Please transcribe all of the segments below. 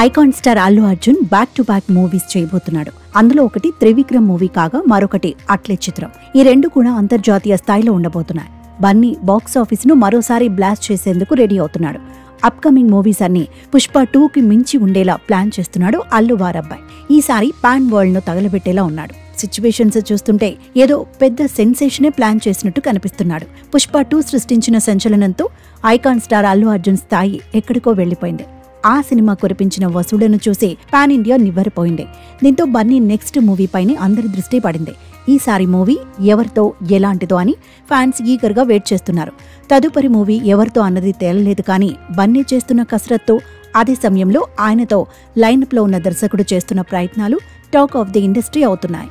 Icon star Allu Arjun back to back movies చేయబోతున్నాడు. అందులో ఒకటి త్రివిక్రమ్ మూవీ కాగా మరొకటి అట్లే చిత్రం. ఈ రెండు కూడా అంతర్జాతీయ స్థాయిలో ఉండబోతున్నాయి. బన్నీ బాక్స్ ఆఫీస్ ను మరోసారి బ్లాస్ట్ చేసేందుకు రెడీ అవుతున్నాడు. అప్కమింగ్ మూవీస్ అన్ని పుష్ప 2కి మించి ఉండేలా ప్లాన్ చేస్తున్నాడు అల్లు వారబ్బాయి. ఈసారి పాన్ వరల్డ్ ను తగలబెట్టేలా ఉన్నాడు. సిచ్యువేషన్స్ చూస్తుంటే ఏదో పెద్ద సెన్సేషనే ప్లాన్ చేసినట్టు కనిపిస్తున్నాడు. పుష్ప 2 సృష్టించిన సంచలనంతో ఐకాన్ స్టార్ అల్లు అర్జున్ స్థాయి ఎక్కడికో వెళ్లిపోయింది. ఆ సినిమా కురిపించిన వసూళ్లను చూసి పాన్ ఇండియా నివ్వెరపోయింది. దీంతో బన్నీ నెక్స్ట్ మూవీ పైనే అందరి దృష్టి పడింది. ఈసారి మూవీ ఎవరితో ఎలాంటిదో అని ఫ్యాన్స్ ఈగర్ గా వెయిట్ చేస్తున్నారు. తదుపరి మూవీ ఎవరితో అన్నది తేలలేదు. కానీ బన్నీ చేస్తున్న కసరత్తు, అదే సమయంలో ఆయనతో లైనప్ లో ఉన్న దర్శకుడు చేస్తున్న ప్రయత్నాలు టాక్ ఆఫ్ ది ఇండస్ట్రీ అవుతున్నాయి.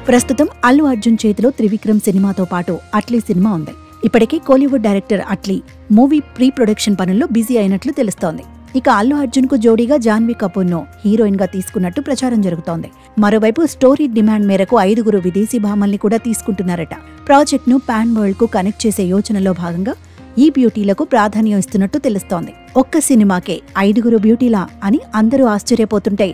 ప్రస్తుతం అల్లు అర్జున్ చేతిలో త్రివిక్రమ్ సినిమాతో పాటు అట్లీ సినిమా ఉంది. ఇప్పటికే Kollywood director Atlee movie pre production పనుల్లో బిజీ అయినట్లు తెలుస్తోంది. ఇక అల్లు అర్జున్ కు జోడీగా జాన్వీ కపూర్ ను హీరోయిన్ గా తీసుకున్నట్టు ప్రచారం జరుగుతోంది. మరోవైపు స్టోరీ డిమాండ్ మేరకు 5 విదేశీ భామల్ని కూడా తీసుకుంటున్నారట. ప్రాజెక్ట్ ను పాన్ వరల్డ్ కు కనెక్ట్ చేసే యోచనలో భాగంగా ఈ బ్యూటీలకు ప్రాధాన్యం ఇస్తున్నట్టు తెలుస్తోంది. ఒక్క సినిమాకే 5 బ్యూటీలా అని అందరూ ఆశ్చర్యపోతుంటే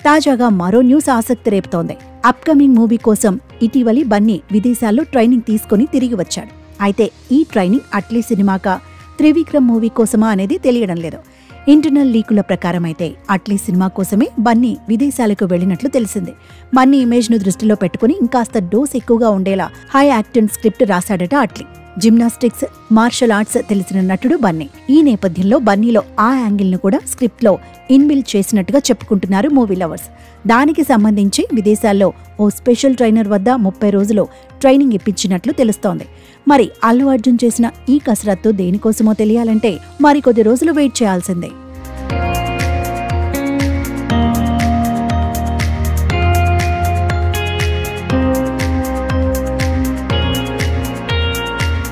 తాజాగా మరో న్యూస్ ఆసక్తి రేపుతోంది. అప్కమింగ్ మూవీ కోసం ఇటీవలి బన్నీ విదేశాల్లో ట్రైనింగ్ తీసుకుని తిరిగి వచ్చాడు. అయితే ఈ ట్రైనింగ్ అట్లీ సినిమాకా, త్రివిక్రమ్ మూవీ కోసమా అనేది తెలియడం లేదు. ఇంటర్నల్ లీకుల ప్రకారం అయితే అట్లీ సినిమా కోసమే బన్నీ విదేశాలకు వెళ్లినట్లు తెలిసింది. బన్నీ ఇమేజ్ ను దృష్టిలో పెట్టుకుని ఇంకాస్త డోస్ ఎక్కువగా ఉండేలా హై యాక్టెంట్ స్క్రిప్ట్ రాశాడట అట్లీ. జిమ్నాస్టిక్స్, మార్షల్ ఆర్ట్స్ తెలిసిన నటుడు బన్నీ. ఈ నేపథ్యంలో బన్నీలో ఆ యాంగిల్ ను కూడా స్క్రిప్ట్ లో ఇన్బిల్డ్ చేసినట్టుగా చెప్పుకుంటున్నారు మూవీ లవర్స్. దానికి సంబంధించి విదేశాల్లో ఓ స్పెషల్ ట్రైనర్ వద్ద 30 రోజులు ట్రైనింగ్ ఇప్పించినట్లు తెలుస్తోంది. మరి అల్లు అర్జున్ చేసిన ఈ కసరత్తు దేనికోసమో తెలియాలంటే మరికొద్ది రోజులు వెయిట్ చేయాల్సిందే.